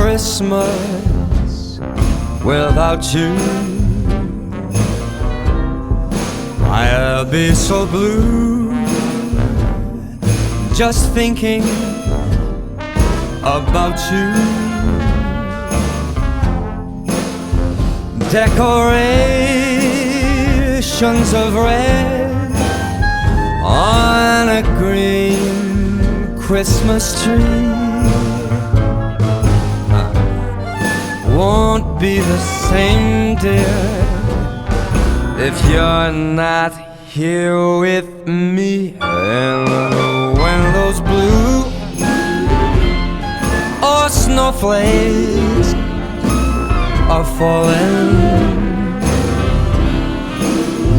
Christmas without you. I'll be so blue just thinking about you. Decorations of red on a green Christmas tree won't be the same, dear, if you're not here with me. And when those blue or snowflakes are falling,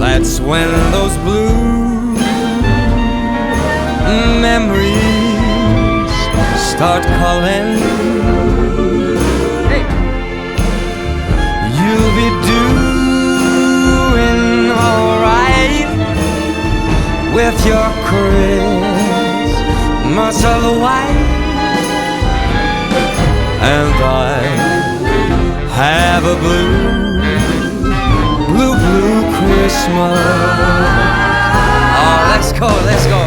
that's when those blue memories start calling. Hey. You'll be doing alright with your Christmas of white, and I have a blue Christmas. Oh, let's go, let's go.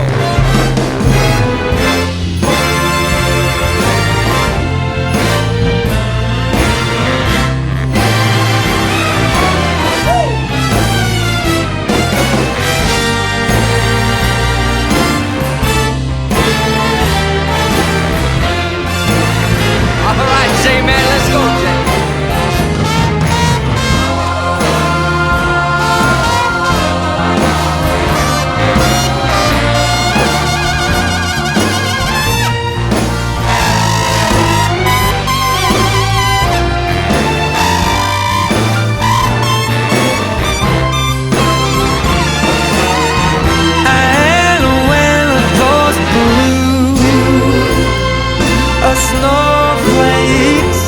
All right, Jay, man, let's go, Jay. Snowflakes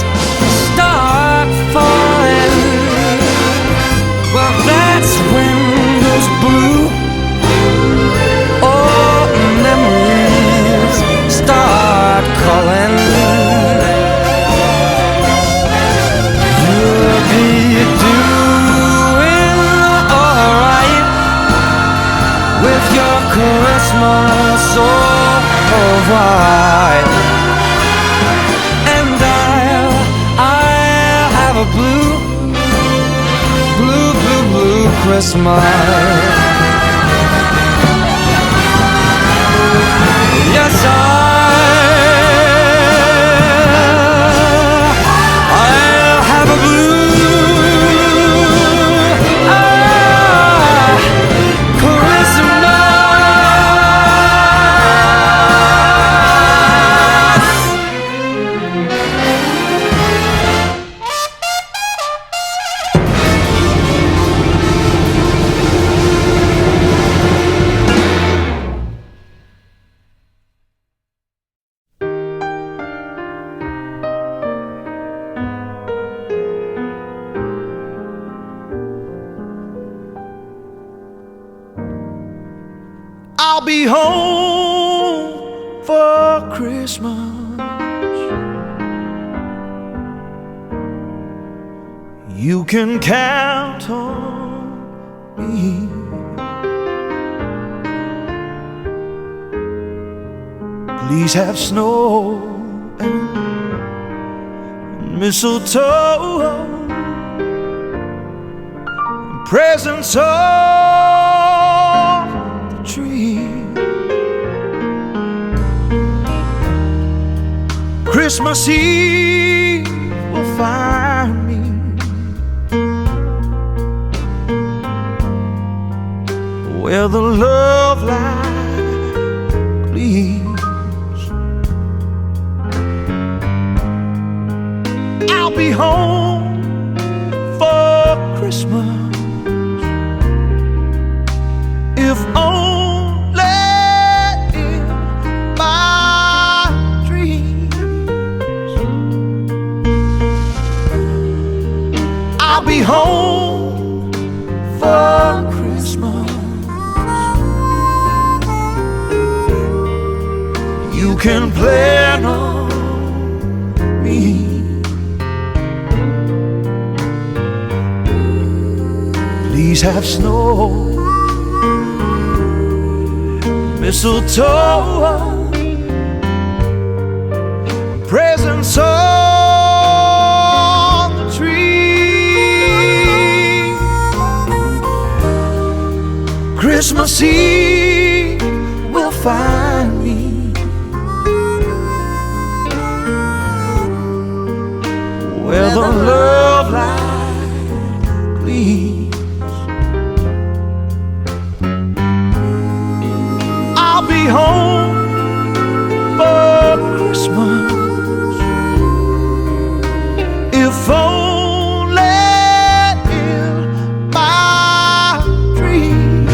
start falling, well, that's when those blue old memories start calling. You'll be doing alright with your Christmas so white. A blue Christmas. Yes, I'll have a blue I'll be home for Christmas. You can count on me. Please have snow and mistletoe and presents on the tree. Christmas Eve will find me where the love light gleams. I'll be home for Christmas, if only in my dreams. I'll be home for Christmas. You can plan on me. trees have snow, mistletoe, presents on the tree. Christmas Eve will find me where the love light gleams. I'll be home for Christmas, if only in my dreams.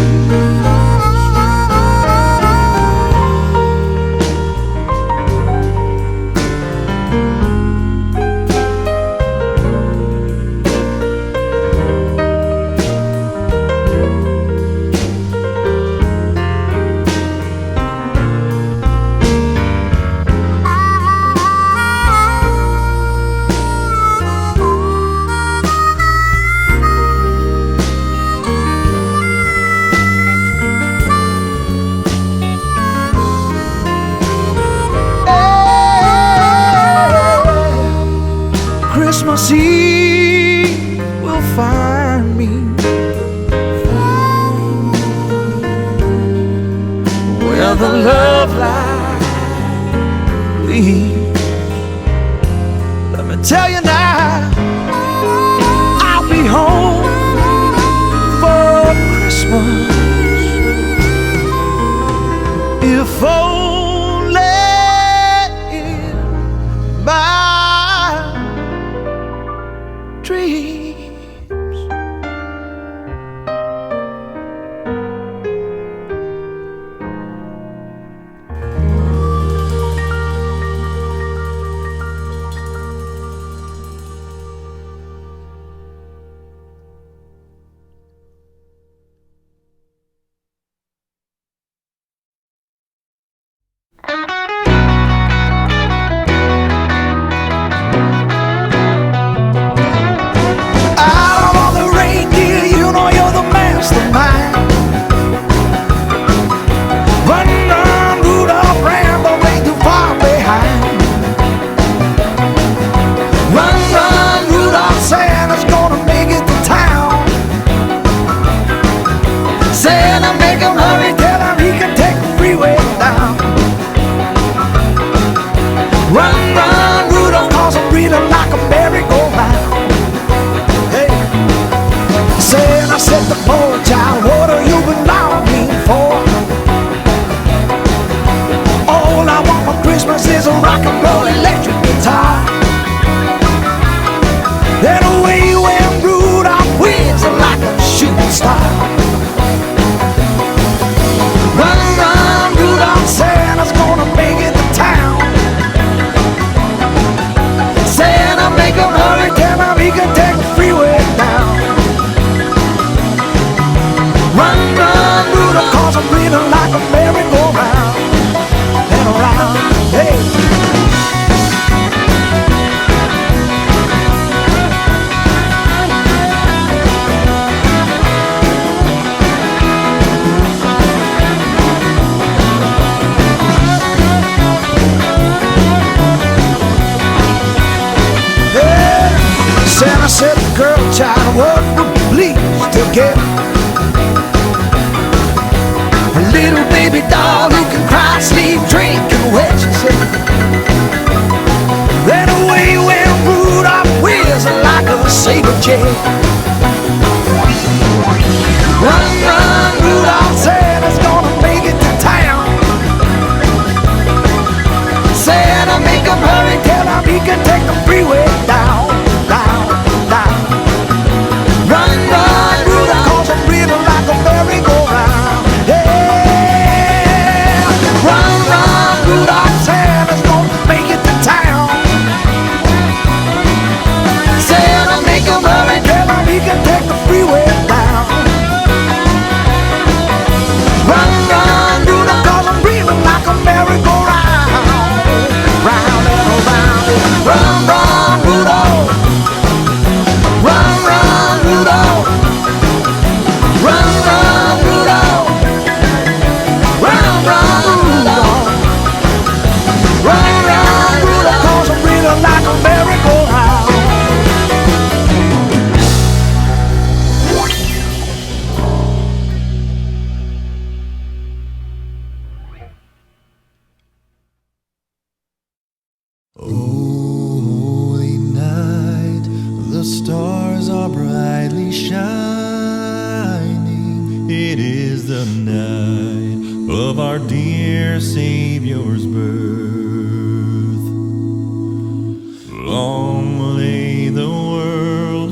Christmas Eve will find me where the love light gleams. Let me tell you now, I'll be home for Christmas, if only in my dreams. Santa said the girl child what would please to get a little baby doll who can cry, sleep, drink, and wet, she said. Then away went Rudolph, whizzing like a saber jet. Run, run, Rudolph, Santa's gonna make it to town. Santa, make him hurry, tell him he can take the freeway down. Make him hurry, tell him the night of our dear Savior's birth. Long lay the world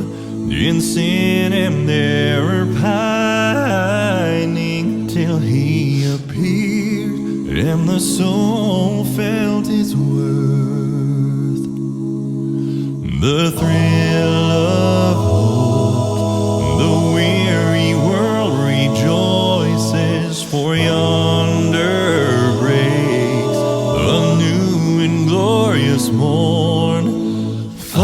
in sin and error pining, till he appeared and the soul felt its worth. The thrill of hope, the weary world rejoices, for yonder breaks a new and glorious morn. Fall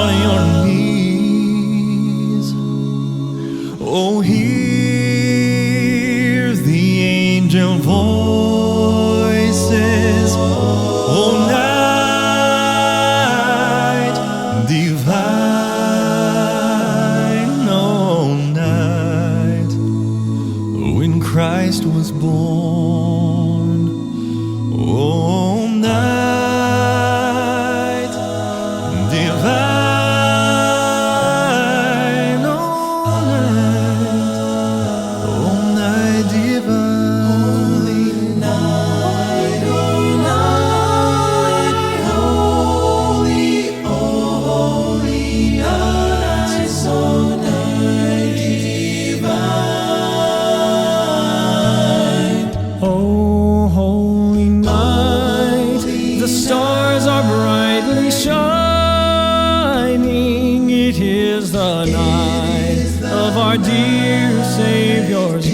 on your knees, oh, hear the angel voices, oh, night divine, oh, night when Christ was born, oh, night divine, oh, night divine, holy night, holy, holy night, so night divine. Oh, holy night, the stars are brightly shining. It is the night of our dear Savior's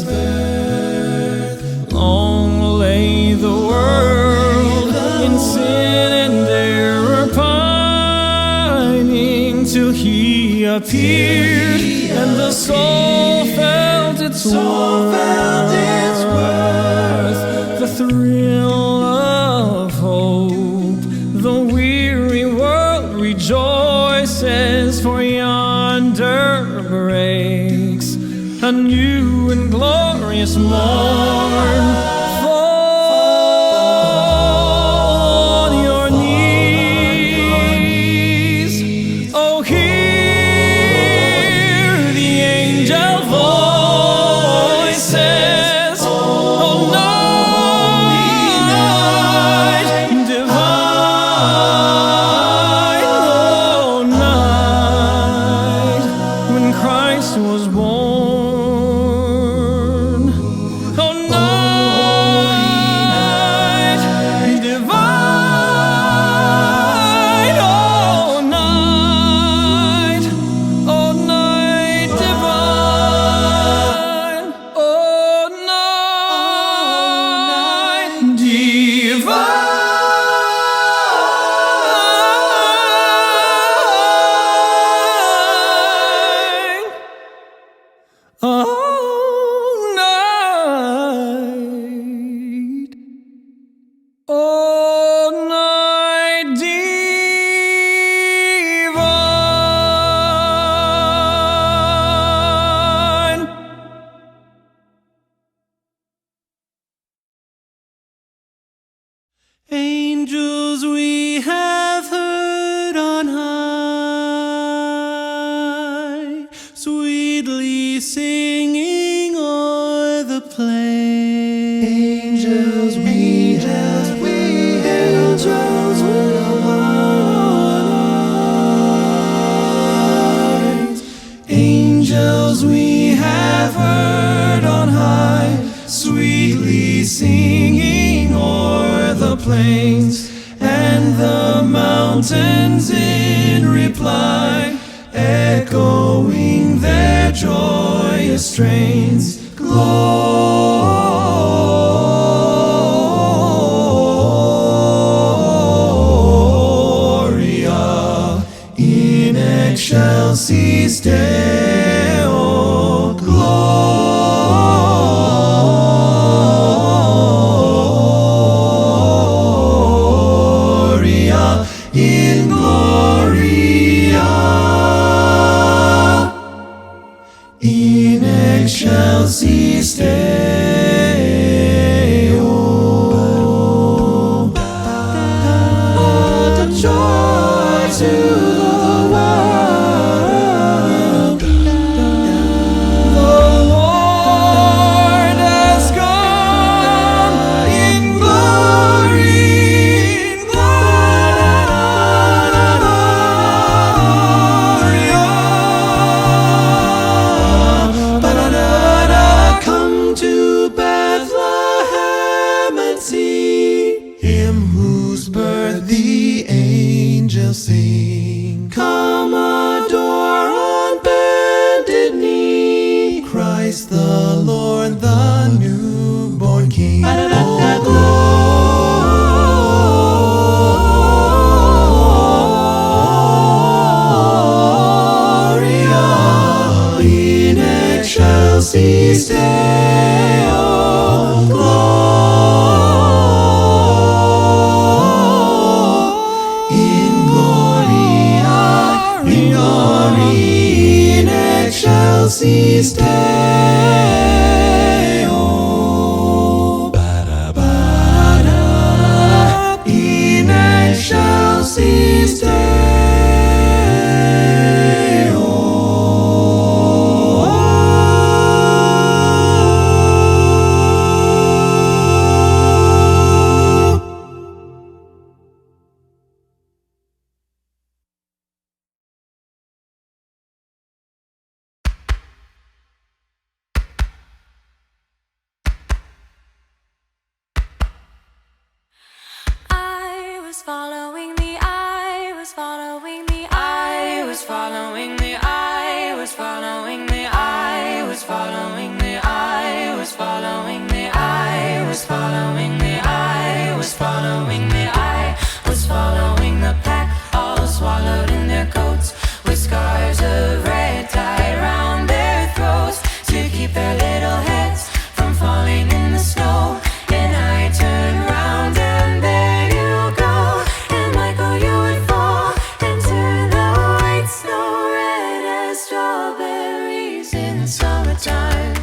birth. Long lay the world in sin and error pining, till he appeared and the soul felt its worth. The thrill of hope, the weary world rejoices, for yonder breaks a new and glorious morn. Fall on your knees, oh, hear the angel voices, oh, night divine, oh, night when Christ was born, oh, night divine, oh, night divine, oh, night divine. Oh, night, oh, night divine. Angels we have heard on high, sweetly singing o'er the plain. Angels we have heard on high. Angels we have heard on high, sweetly singing o'er the plains and the mountains in reply, echoing their joyous strains. Gloria in excelsis Deo, Gloria in Gloria in excelsis Deo. Joy to the world. shall sing. Come adore on bended knee Christ the Lord, the newborn King. Oh, Gloria in excelsis Deo, in glory, in excelsis Deo. Bada, bada, in excelsis Deo. I was following the I was following the I was following the I was following the I was following the I was following the I was following the I was following the I was following the pack, all swallowed in their coats, with scarves of red tied round their throats to keep their little heads from falling in the snow. And I turned round and there you go, and Michael, you would fall into the white snow, red as strawberries in the summertime.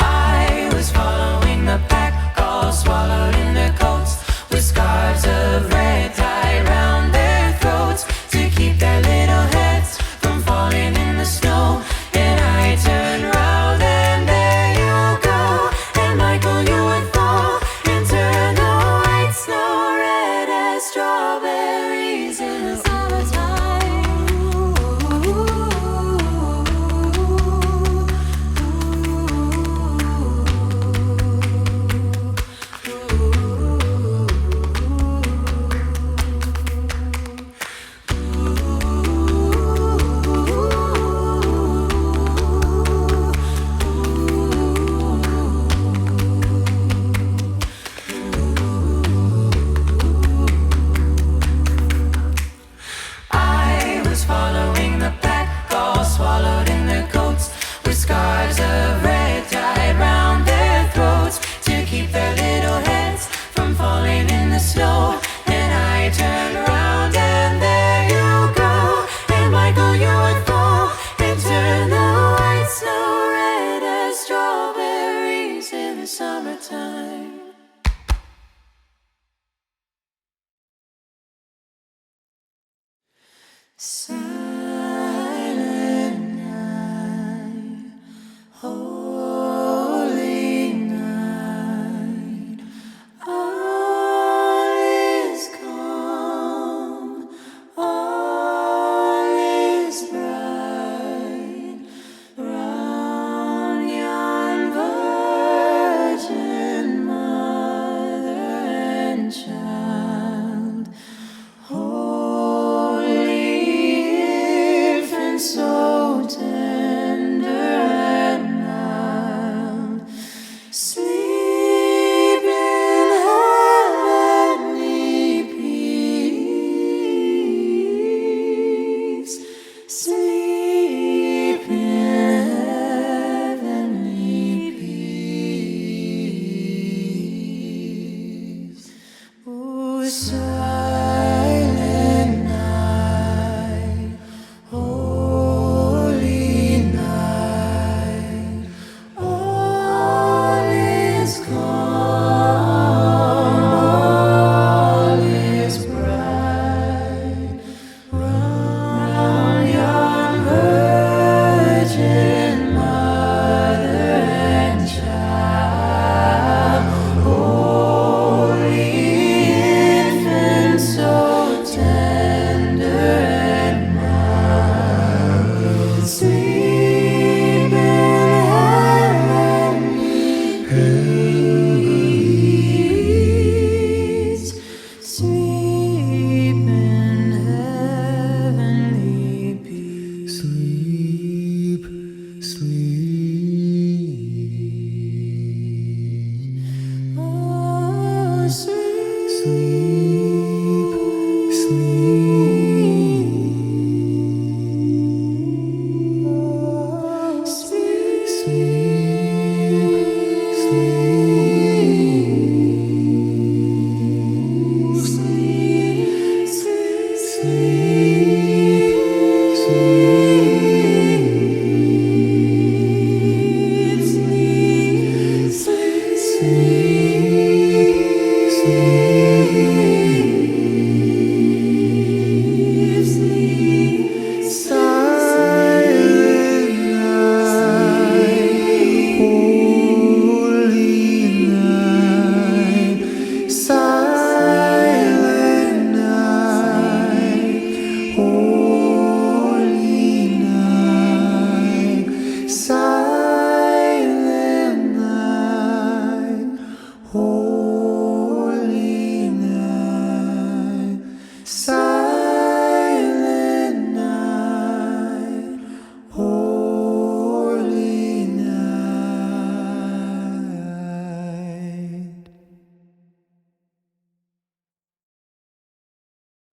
I was following the pack, all swallowed in their coats, with scarves of red tied round their throats to keep their little heads from falling in the snow. And I turned round and there you go, and Michael, you would fall into the white snow, red as strawberries in the summertime. I was following the pack, all swallowed in their coats, with scarves of red tied round their throats to keep their little heads from falling in the snow. And I turned around and there you go, and Michael, you would fall into the white snow, red as strawberries in the summertime. So